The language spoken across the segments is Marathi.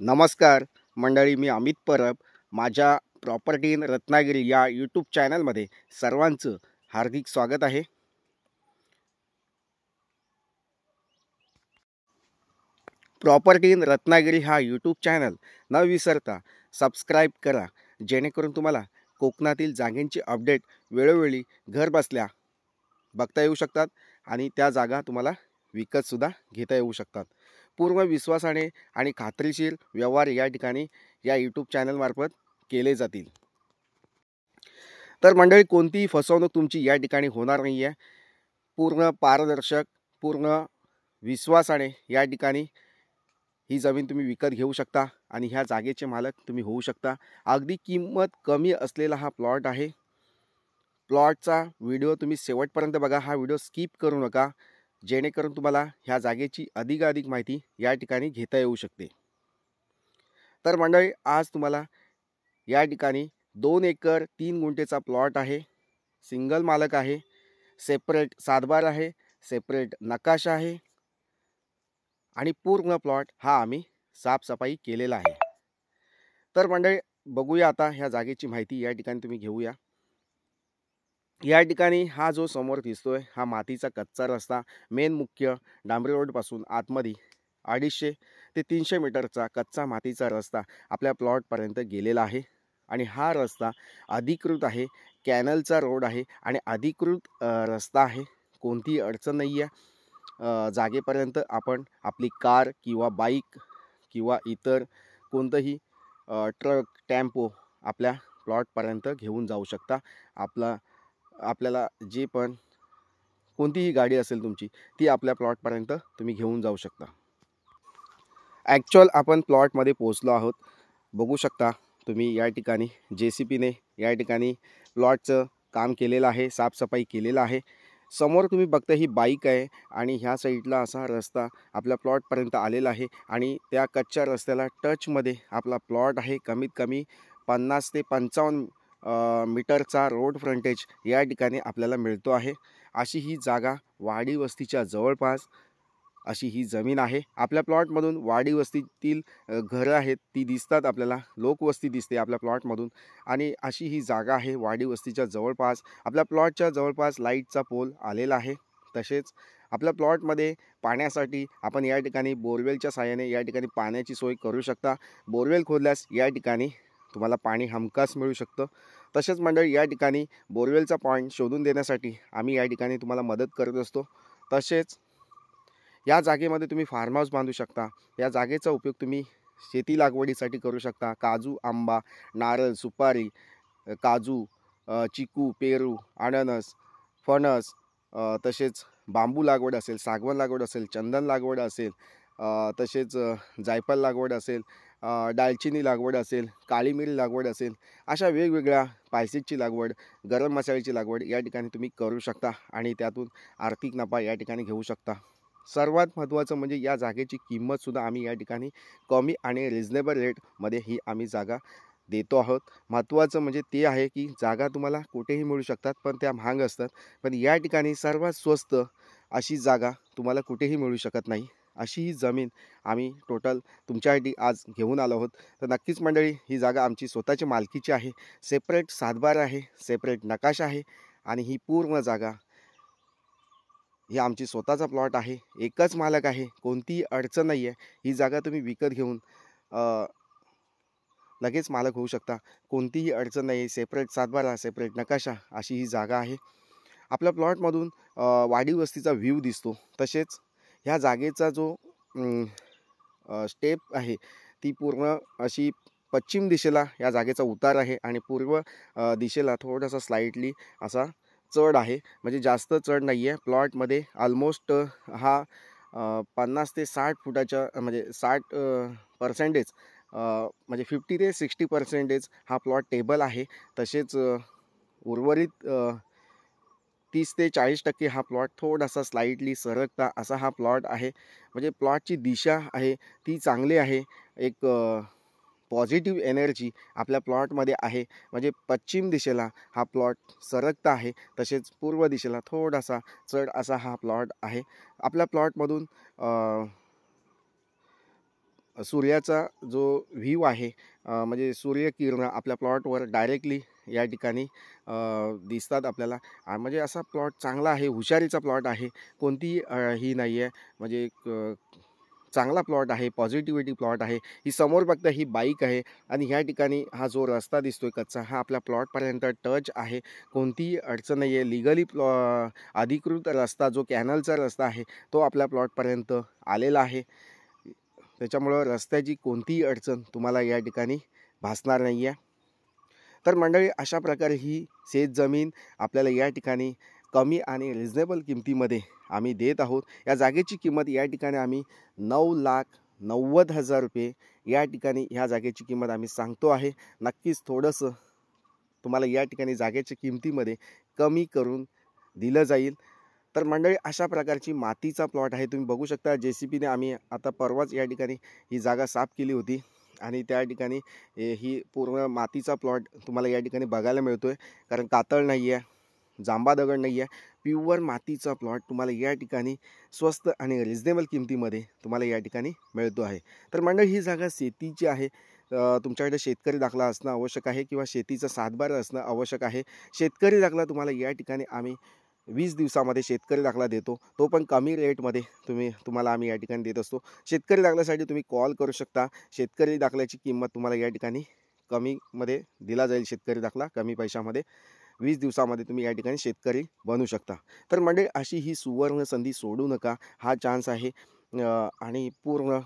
नमस्कार मंडळी, मी अमित परब. माझ्या प्रॉपर्टी इन रत्नागिरी या यूट्यूब चॅनलमध्ये सर्वांचं हार्दिक स्वागत आहे. प्रॉपर्टी इन रत्नागिरी हा यूट्यूब चॅनल न विसरता सबस्क्राईब करा, जेणेकरून तुम्हाला कोकणातील जागेंची अपडेट वेळोवेळी घर बसल्या बघता येऊ शकतात आणि त्या जागा तुम्हाला विकतसुद्धा घेता येऊ शकतात. पूर्ण विश्वासाने आणि खात्रीशीर व्यवहार या ठिकाणी या यूट्यूब चॅनलमार्फत केले जातील. तर मंडळी, कोणतीही फसवणूक तुमची या ठिकाणी होणार नाही आहे. पूर्ण पारदर्शक, पूर्ण विश्वासाने या ठिकाणी ही जमीन तुम्ही विकत घेऊ शकता आणि ह्या जागेचे मालक तुम्ही होऊ शकता. अगदी किंमत कमी असलेला हा प्लॉट आहे. प्लॉटचा व्हिडिओ तुम्ही शेवटपर्यंत बघा, हा व्हिडिओ स्किप करू नका, जेणेकरून तुम्हाला ह्या जागेची अधिकाधिक माहिती या ठिकाणी घेता येऊ शकते. तर मंडळी, आज तुम्हाला या ठिकाणी 2 एकर 3 गुंठेचा प्लॉट आहे. सिंगल मालक आहे. सेपरेट सातबार आहे, सेपरेट नकाशा आहे आणि पूर्ण प्लॉट हा आम्ही साफसफाई केलेला आहे. तर मंडळी, बघूया आता ह्या जागेची माहिती या ठिकाणी तुम्ही घेऊया. या ठिकाणी हा जो समोर दिसतोय हा मातीचा कच्चा रस्ता, मेन मुख्य डांबरी रोडपासून आतमध्ये 250 ते 300 मीटरचा कच्चा मातीचा रस्ता आपल्या प्लॉटपर्यंत गेलेला आहे. आणि हा रस्ता अधिकृत आहे, कॅनलचा रोड आहे आणि अधिकृत रस्ता आहे. कोणतीही अडचण नाही आहे. जागेपर्यंत आपण आपली कार किंवा बाईक किंवा इतर कोणतंही ट्रक, टेम्पो आपल्या प्लॉटपर्यंत घेऊन जाऊ शकता. आपल्याला जे पण कोणतीही गाडी असेल तुमची, ती आपल्या प्लॉटपर्यंत तुम्ही घेऊन जाऊ शकता. ॲक्च्युअल आपण प्लॉटमध्ये पोहोचलो आहोत. बघू शकता तुम्ही या ठिकाणी JCPने या ठिकाणी प्लॉटचं काम केलेलं आहे, साफसफाई केलेलं आहे. समोर तुम्ही बघता ही बाईक आहे आणि ह्या साईडला असा रस्ता आपल्या प्लॉटपर्यंत आलेला आहे आणि त्या कच्च्या रस्त्याला टचमध्ये आपला प्लॉट आहे. कमीत कमी 50 ते 55 मीटरचा रोड फ्रंटेज या ठिकाणी आपल्याला मिळतो आहे. अशी ही जागा वाडी वस्तीच्या जवळपास अशी ही जमीन आहे. आपल्या प्लॉटमधून वाडी वस्तीतील घरं आहेत ती दिसतात आपल्याला, लोकवस्ती दिसते आपल्या प्लॉटमधून आणि अशी ही जागा आहे वाडी वस्तीच्या जवळपास. आपल्या प्लॉटच्या जवळपास लाईटचा पोल आलेला आहे. तसेच आपल्या प्लॉटमध्ये पाण्यासाठी आपण या ठिकाणी बोरवेलच्या साहाय्याने या ठिकाणी पाण्याची सोय करू शकता. बोरवेल खोदल्यास या ठिकाणी तुम्हाला पाणी हमखास मिळू शकतं. तसेच मंडळी, या ठिकाणी बोरवेलचा पॉईंट शोधून देण्यासाठी आम्ही या ठिकाणी तुम्हाला मदत करत असतो. तसेच या जागेमध्ये तुम्ही फार्म हाऊस बांधू शकता. या जागेचा उपयोग तुम्ही शेती लागवडीसाठी करू शकता. काजू, आंबा, नारळ, सुपारी, काजू, चिकू, पेरू, अननस, फणस, तसेच बांबू लागवड असेल, सागवान लागवड असेल, चंदन लागवड असेल, तसेच जायफळ लागवड असेल, दालचिनी लागवड असेल, काळी मिरी लागवड असेल, अशा वेगवेगळ्या स्पायसेसची लागवड, गरम मसाल्याची लागवड या ठिकाणी तुम्ही करू शकता आणि त्यातून आर्थिक नफा या ठिकाणी घेऊ शकता. सर्वात महत्त्वाचं म्हणजे या जागेची किंमतसुद्धा आम्ही या ठिकाणी कमी आणि रिजनेबल रेटमध्ये ही आम्ही जागा देतो आहोत. महत्त्वाचं म्हणजे ते आहे की जागा तुम्हाला कुठेही मिळू शकतात, पण त्या महाग असतात. पण या ठिकाणी सर्वात स्वस्त अशी जागा तुम्हाला कुठेही मिळू शकत नाही. अशी ही जमीन आम्ही टोटल तुमच्यासाठी आज घेऊन आलो आहोत. तर नक्कीच मंडळी, ही जागा आमची स्वतःची मालकीची आहे. सेपरेट सातबार आहे, सेपरेट नकाशा आहे आणि ही पूर्ण जागा ही आमची स्वतःचा प्लॉट आहे. एकच मालक आहे, कोणतीही अडचण नाही आहे. ही जागा तुम्ही विकत घेऊन लगेच मालक होऊ शकता. कोणतीही अडचण नाही. सेपरेट सातबारा, सेपरेट नकाशा अशी ही जागा आहे. आपल्या प्लॉटमधून वाडी वस्तीचा व्ह्यू दिसतो. तसेच ह्या जागेचा जो स्टेप आहे ती पूर्ण अशी पश्चिम दिशेला या जागेचा उतार आहे आणि पूर्व दिशेला थोडासा स्लाइटली असा चढ आहे. म्हणजे जास्त चढ नाही आहे. प्लॉटमध्ये ऑलमोस्ट हा 50 ते 60 फुटाच्या म्हणजे 60% म्हणजे 50 ते 60% हा प्लॉट टेबल आहे. तसेच उर्वरित 30 ते 40% हा प्लॉट थोडासा स्लाइटली सरकता असा हा प्लॉट आहे. म्हणजे प्लॉटची दिशा आहे ती चांगली आहे. एक पॉझिटिव्ह एनर्जी आपल्या प्लॉटमध्ये आहे. म्हणजे पश्चिम दिशेला हा प्लॉट सरकता आहे. तसेच पूर्व दिशेला थोडासा चढ असा हा प्लॉट आहे. आपल्या प्लॉटमधून सूर्याचा जो व्ह्यू आहे म्हणजे सूर्यकिरणं आपल्या प्लॉटवर डायरेक्टली या ठिकाणी दिसतात आपल्याला. म्हणजे असा प्लॉट चांगला आहे, हुशारीचा प्लॉट आहे, कोणतीही ही नाही आहे. म्हणजे एक चांगला प्लॉट आहे, पॉझिटिव्हिटी प्लॉट आहे. ही समोर बघता ही बाईक आहे आणि ह्या ठिकाणी हा जो रस्ता दिसतोय कच्चा, हा आपल्या प्लॉटपर्यंत टच आहे. कोणतीही अडचण नाही आहे. लिगली अधिकृत रस्ता जो कॅनलचा रस्ता आहे तो आपल्या प्लॉटपर्यंत आलेला आहे. त्याच्यामुळं रस्त्याची कोणतीही अडचण तुम्हाला या ठिकाणी भासणार नाही आहे. तर मंडळी, अशा प्रकारे ही शेतजमीन आपल्याला या ठिकाणी कमी आणि रिजनेबल किमतीमध्ये आम्ही देत आहोत. या जागेची किंमत या ठिकाणी आम्ही 9,90,000 रुपये या ठिकाणी ह्या जागेची किंमत आम्ही सांगतो आहे. नक्कीच थोडंसं तुम्हाला या ठिकाणी जागेच्या किमतीमध्ये कमी करून दिलं जाईल. तर मंडळी, अशा प्रकारची मातीचा प्लॉट आहे. तुम्ही बघू शकता JCPने आम्ही आता परवाच या ठिकाणी ही जागा साफ केली होती आणि त्या ठिकाणी ही पूर्ण मातीचा प्लॉट तुम्हाला या ठिकाणी बघायला मिळतो आहे. कारण कातळ नाही आहे, जांबा दगड नाही आहे, प्युअर मातीचा प्लॉट तुम्हाला या ठिकाणी स्वस्त आणि रिजनेबल किमतीमध्ये तुम्हाला या ठिकाणी मिळतो आहे. तर मंडळी, ही जागा शेतीची आहे. तुमच्याकडे शेतकरी दाखला असणं आवश्यक आहे किंवा शेतीचा सातबारा असणं आवश्यक आहे. शेतकरी दाखला तुम्हाला या ठिकाणी आम्ही 20 दिवसामध्ये शेतकरी दाखला देतो. तो पण कमी रेटमध्ये तुम्हाला आम्ही या ठिकाणी देत असतो. शेतकरी दाखल्यासाठी तुम्ही कॉल करू शकता. शेतकरी दाखल्याची किंमत तुम्हाला या ठिकाणी कमीमध्ये दिला जाईल. शेतकरी दाखला कमी पैशामध्ये 20 दिवसामध्ये तुम्ही या ठिकाणी शेतकरी बनू शकता. तर मंडळी, अशी ही सुवर्ण संधी सोडू नका. हा चान्स आहे. आणि पूर्ण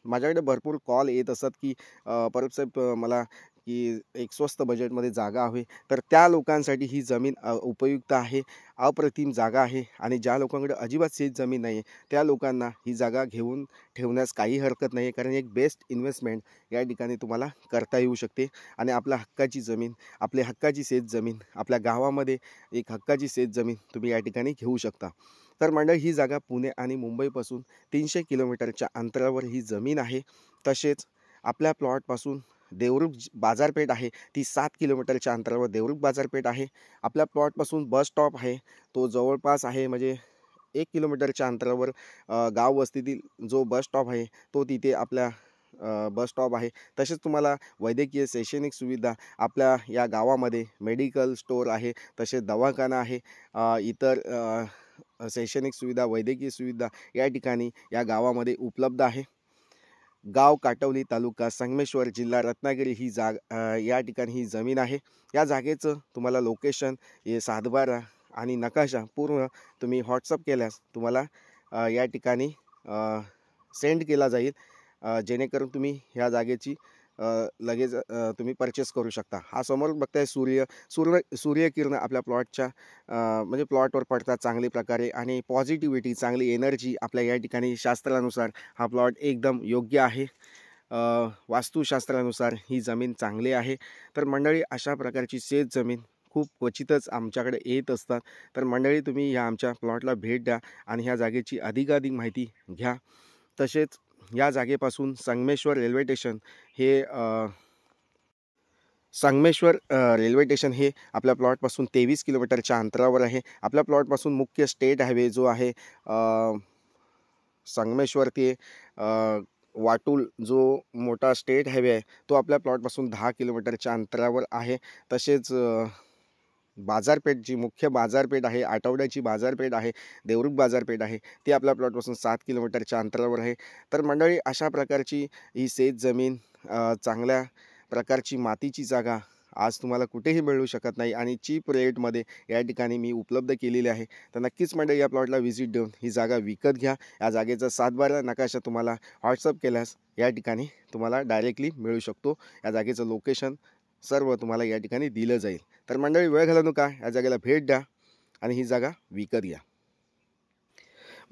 माझ्याकडे भरपूर कॉल येत असतात की परब साहेब, मला की एक स्वस्त बजेटमध्ये जागा हवी. तर त्या लोकांसाठी ही जमीन उपयुक्त आहे. अप्रतिम जागा आहे आणि ज्या लोकांकडे अजिबात शेत जमीन नाही आहे त्या लोकांना ही जागा घेऊन ठेवण्यास काही हरकत नाही आहे. कारण एक बेस्ट इन्व्हेस्टमेंट या ठिकाणी तुम्हाला करता येऊ शकते आणि आपल्या हक्काची जमीन, आपली हक्काची शेत जमीन, आपल्या गावामध्ये एक हक्काची शेत जमीन तुम्ही या ठिकाणी घेऊ शकता. तर मंडळी, ही जागा पुणे आणि मुंबईपासून 300 किलोमीटरच्या अंतरावर ही जमीन आहे. तसेच आपल्या प्लॉटपासून देवरुख बाजारपेठ आहे, ती 7 किलोमीटरच्या अंतरावर देवरुख बाजारपेठ आहे. आपल्या प्लॉटपासून बस स्टॉप आहे, तो जवळपास आहे. म्हणजे 1 किलोमीटरच्या अंतरावर गाव वस्तीतील जो बस स्टॉप आहे तो तिथे आपल्या बस स्टॉप आहे. तसेच तुम्हाला वैद्यकीय शैक्षणिक सुविधा आपल्या या गावामध्ये मेडिकल स्टोअर आहे, तसेच दवाखाना आहे. इतर शैक्षणिक सुविधा, वैद्यकीय सुविधा या ठिकाणी या गावामध्ये उपलब्ध आहे. गाव काटवली, तालुका संगमेश्वर, जिल्हा रत्नागिरी ही या ठिकाणी ही जमीन आहे. या जागेचं तुम्हाला लोकेशन, हे सातबारा आणि नकाशा पूर्ण तुम्ही व्हॉट्सअप केल्यास तुम्हाला या ठिकाणी सेंड केला जाईल. जेणेकरून तुम्ही ह्या जागेची लगेच तुम्ही परचेस करू शकता. हा समोर बघताय सूर्यकिरणं आपल्या प्लॉटच्या म्हणजे प्लॉटवर पडतात चांगल्या प्रकारे आणि पॉझिटिव्हिटी, चांगली एनर्जी आपल्या या ठिकाणी शास्त्रानुसार हा प्लॉट एकदम योग्य आहे. वास्तुशास्त्रानुसार ही जमीन चांगली आहे. तर मंडळी, अशा प्रकारची शेत जमीन खूप क्वचितच आमच्याकडे येत असतात. तर मंडळी, तुम्ही ह्या आमच्या प्लॉटला भेट द्या आणि ह्या जागेची अधिकाधिक माहिती घ्या. तसेच या जागेपासून संगमेश्वर रेल्वे स्टेशन हे रेल्वे स्टेशन हे आपल्या प्लॉटपासून 23 किलोमीटरच्या अंतरावर आहे. आपल्या प्लॉटपासून मुख्य स्टेट हायवे जो आहे संगमेश्वर ते वाटूल जो मोठा स्टेट हायवे आहे तो आपल्या प्लॉटपासून 10 किलोमीटरच्या अंतरावर आहे. तसेच बाजारपेठ, जी मुख्य बाजारपेठ आहे, आठवड्याची बाजारपेठ आहे, देवरुख बाजारपेठ आहे, ती आपल्या प्लॉटपासून 7 किलोमीटरच्या अंतरावर आहे. तर मंडळी, अशा प्रकारची ही शेत जमीन, चांगल्या प्रकारची मातीची जागा आज तुम्हाला कुठेही मिळू शकत नाही आणि चीप रेटमध्ये या ठिकाणी मी उपलब्ध केलेली आहे. तर नक्कीच मंडळी, या प्लॉटला व्हिजिट देऊन ही जागा विकत घ्या. या जागेचा सातबारा नकाशा तुम्हाला व्हॉट्सअप केल्यास या ठिकाणी तुम्हाला डायरेक्टली मिळू शकतो. या जागेचं लोकेशन सर्व तुम्हाला या ठिकाणी दिलं जाईल. तर मंडळी, वेळ घालवू नका, या जागेला भेट द्या आणि ही जागा विकत घ्या.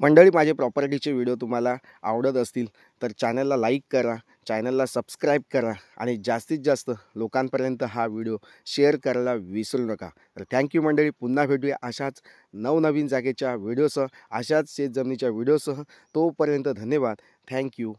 मंडळी, माझे प्रॉपर्टीचे व्हिडिओ तुम्हाला आवडत असतील तर चॅनलला लाईक करा, चॅनलला सबस्क्राईब करा आणि जास्तीत जास्त लोकांपर्यंत हा व्हिडिओ शेअर करायला विसरू नका. तर थँक्यू मंडळी. पुन्हा भेटूया अशाच नवनवीन जागेच्या व्हिडिओसह, अशाच शेतजमिनीच्या व्हिडिओसह. तोपर्यंत धन्यवाद. थँक्यू.